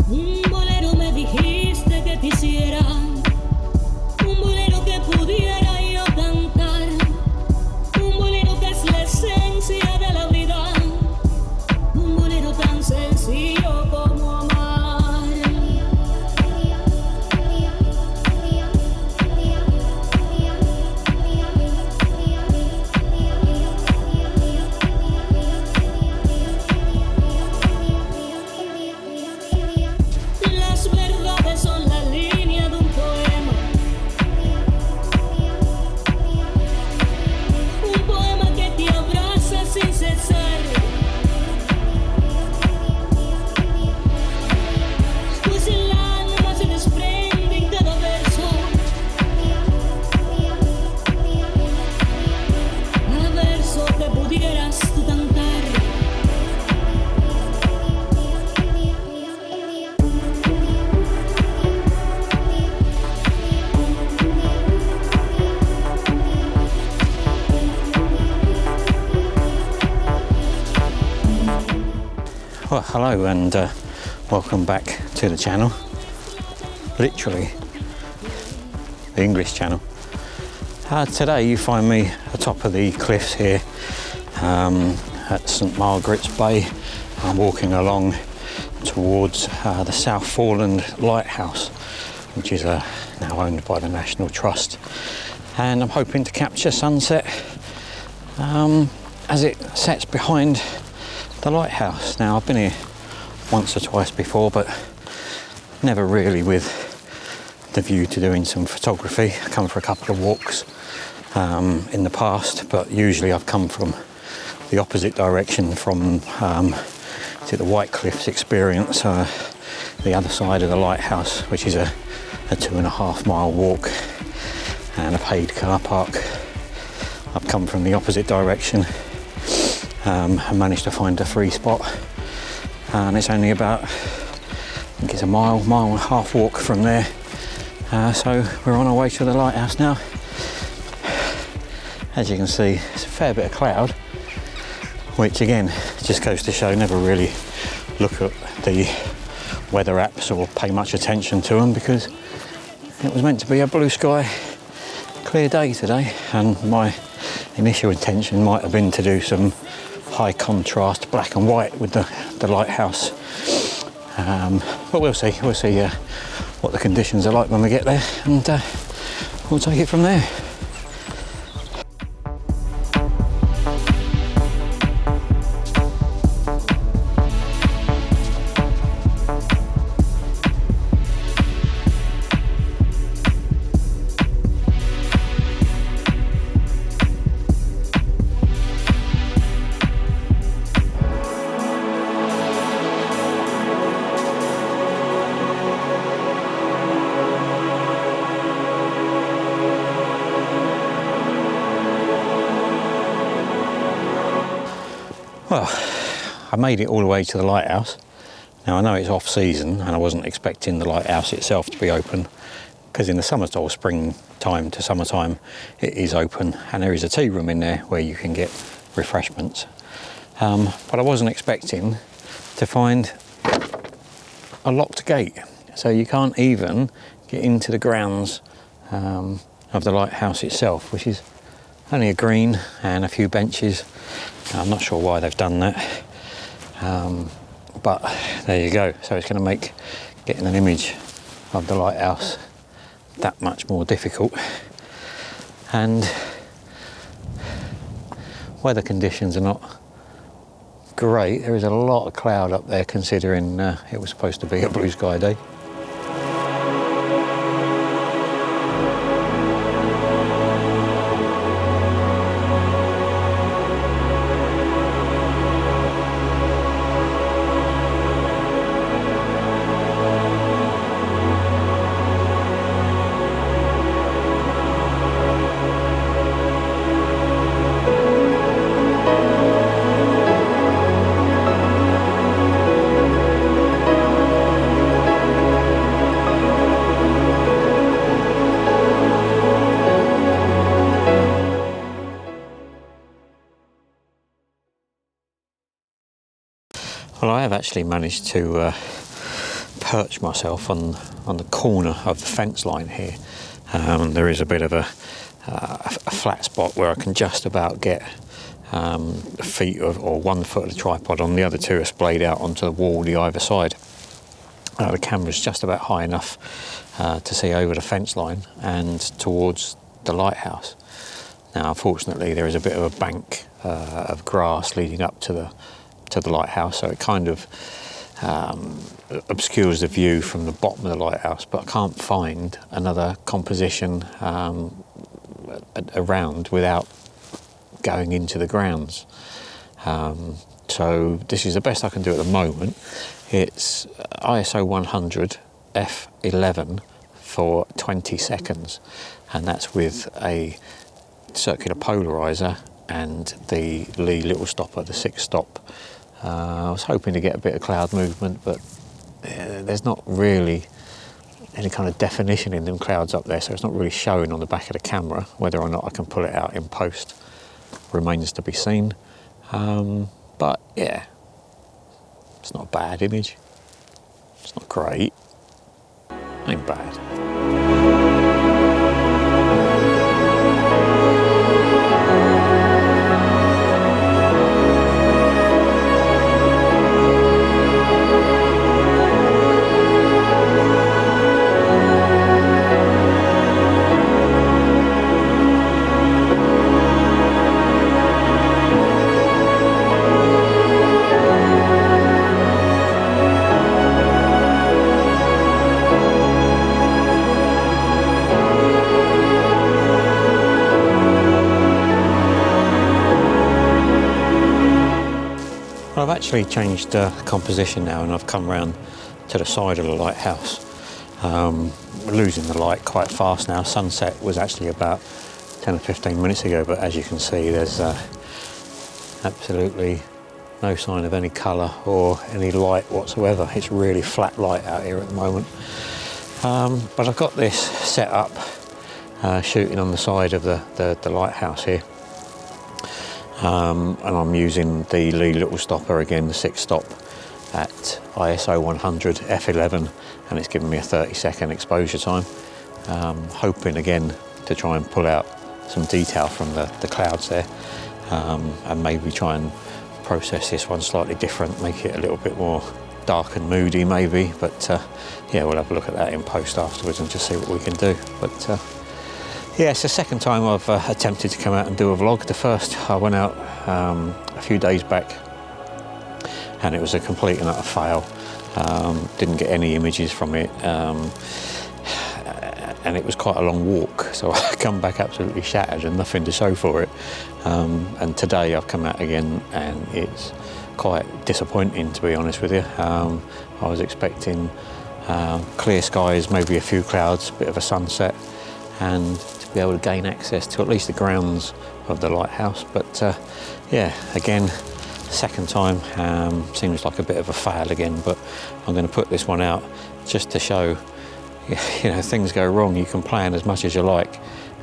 Un bolero me dijiste que te hiciera, un bolero que pudiera yo cantar, un bolero que es la esencia de la vida, un bolero tan sencillo como amar. Las verdades son la línea de un poema que te abraza sin cesar, pues el alma se desprende en cada verso, a verso que pudieras tú cantar. Well, hello and welcome back to the channel, literally the English channel. Today you find me atop of the cliffs here at St Margaret's Bay. I'm walking along towards the South Foreland Lighthouse, which is now owned by the National Trust, and I'm hoping to capture sunset as it sets behind the lighthouse. Now, I've been here once or twice before, but never really with the view to doing some photography. I've come for a couple of walks in the past, but usually I've come from the opposite direction from to the White Cliffs experience, the other side of the lighthouse, which is a 2.5 mile walk and a paid car park. I've come from the opposite direction. I managed to find a free spot, and it's only about, I think it's a mile and a half walk from there. So we're on our way to the lighthouse now. As you can see, it's a fair bit of cloud, which again just goes to show never really look at the weather apps or pay much attention to them, because it was meant to be a blue sky clear day today, and my initial intention might have been to do some high contrast black and white with the lighthouse, but we'll see what the conditions are like when we get there, and we'll take it from there. Well, I made it all the way to the lighthouse. Now I know it's off season and I wasn't expecting the lighthouse itself to be open, because in the summertime or springtime to summertime it is open, and there is a tea room in there where you can get refreshments. But I wasn't expecting to find a locked gate, so you can't even get into the grounds of the lighthouse itself, which is only a green and a few benches. I'm not sure why they've done that, but there you go. So it's going to make getting an image of the lighthouse that much more difficult. And weather conditions are not great. There is a lot of cloud up there, considering it was supposed to be a blue sky day. Well, I have actually managed to perch myself on the corner of the fence line here. There is a bit of a flat spot where I can just about get feet or 1 foot of the tripod on. The other two are splayed out onto the wall the either side. The camera's just about high enough to see over the fence line and towards the lighthouse. Now, unfortunately, there is a bit of a bank of grass leading up to the lighthouse, so it kind of obscures the view from the bottom of the lighthouse, but I can't find another composition around without going into the grounds. So this is the best I can do at the moment. It's ISO 100 f11 for 20 seconds, and that's with a circular polarizer and the Lee little stopper, the 6-stop. I was hoping to get a bit of cloud movement, but there's not really any kind of definition in them clouds up there, so it's not really showing on the back of the camera. Whether or not I can pull it out in post remains to be seen. But yeah, it's not a bad image. It's not great, ain't bad. I've actually changed the composition now, and I've come round to the side of the lighthouse. We're losing the light quite fast now. Sunset was actually about 10 or 15 minutes ago, but as you can see, there's absolutely no sign of any colour or any light whatsoever. It's really flat light out here at the moment. But I've got this set up shooting on the side of the lighthouse here. And I'm using the Lee little stopper again, the 6-stop at ISO 100 f11, and it's giving me a 30-second exposure time. Hoping again to try and pull out some detail from the clouds there, and maybe try and process this one slightly different, make it a little bit more dark and moody maybe, but yeah, we'll have a look at that in post afterwards and just see what we can do. But yeah, it's the second time I've attempted to come out and do a vlog. The first, I went out a few days back and it was a complete and utter fail. Didn't get any images from it, and it was quite a long walk, so I come back absolutely shattered and nothing to show for it. And today I've come out again and it's quite disappointing, to be honest with you. I was expecting clear skies, maybe a few clouds, a bit of a sunset, and to be able to gain access to at least the grounds of the lighthouse. But yeah, again, second time, seems like a bit of a fail again, but I'm going to put this one out just to show, you know, things go wrong. You can plan as much as you like,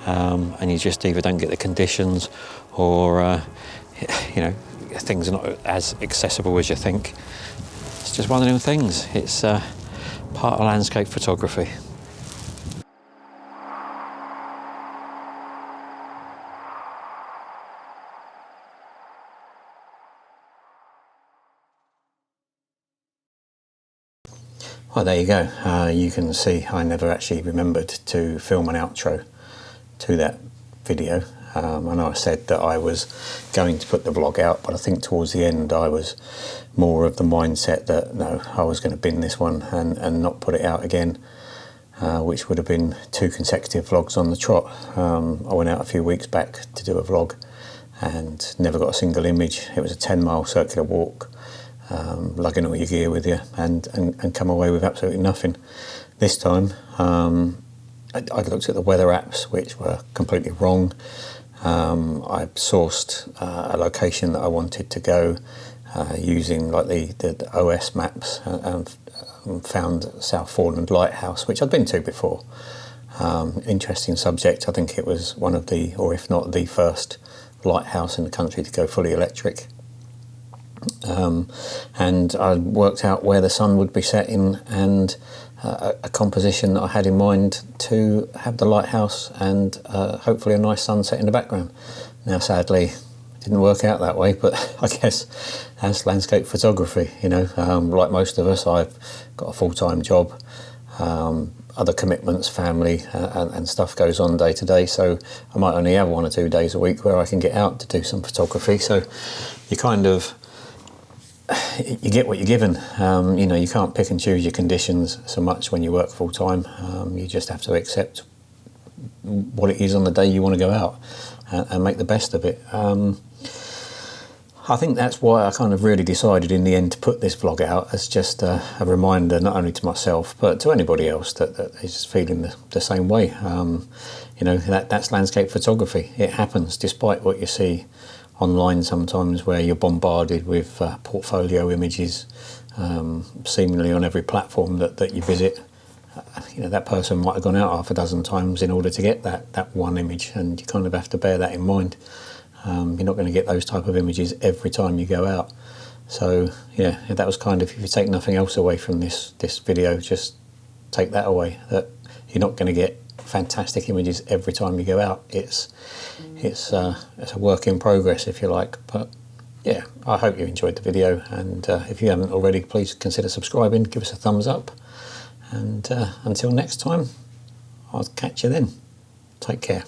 and you just either don't get the conditions, or you know, things are not as accessible as you think. It's just one of them things. It's part of landscape photography. Well, there you go. You can see I never actually remembered to film an outro to that video. I know I said that I was going to put the vlog out, but I think towards the end I was more of the mindset that no, I was going to bin this one and not put it out again, which would have been 2 consecutive vlogs on the trot. I went out a few weeks back to do a vlog and never got a single image. It was a 10-mile circular walk, lugging all your gear with you, and come away with absolutely nothing. This time I looked at the weather apps, which were completely wrong. I sourced a location that I wanted to go using like the OS maps, and found South Foreland Lighthouse, which I'd been to before. Interesting subject. I think it was one of the, or if not the first lighthouse in the country to go fully electric. and I worked out where the sun would be setting and a composition that I had in mind to have the lighthouse and hopefully a nice sunset in the background. Now sadly it didn't work out that way, but I guess that's landscape photography, you know. Like most of us, I've got a full-time job, other commitments, family and stuff goes on day to day, so I might only have 1 or 2 days a week where I can get out to do some photography. So you kind of, you get what you're given. You know, you can't pick and choose your conditions so much when you work full time. You just have to accept what it is on the day you want to go out and make the best of it. I think that's why I kind of really decided in the end to put this vlog out as just a reminder, not only to myself but to anybody else that is feeling the same way. You know, that's landscape photography. It happens despite what you see online sometimes, where you're bombarded with portfolio images seemingly on every platform that you visit. You know, that person might have gone out half a dozen times in order to get that one image, and you kind of have to bear that in mind. You're not going to get those type of images every time you go out. So yeah, that was kind of, if you take nothing else away from this video, just take that away, that you're not going to get fantastic images every time you go out. It's a work in progress, if you like. But yeah, I hope you enjoyed the video, and if you haven't already, please consider subscribing, give us a thumbs up, and until next time, I'll catch you then. Take care.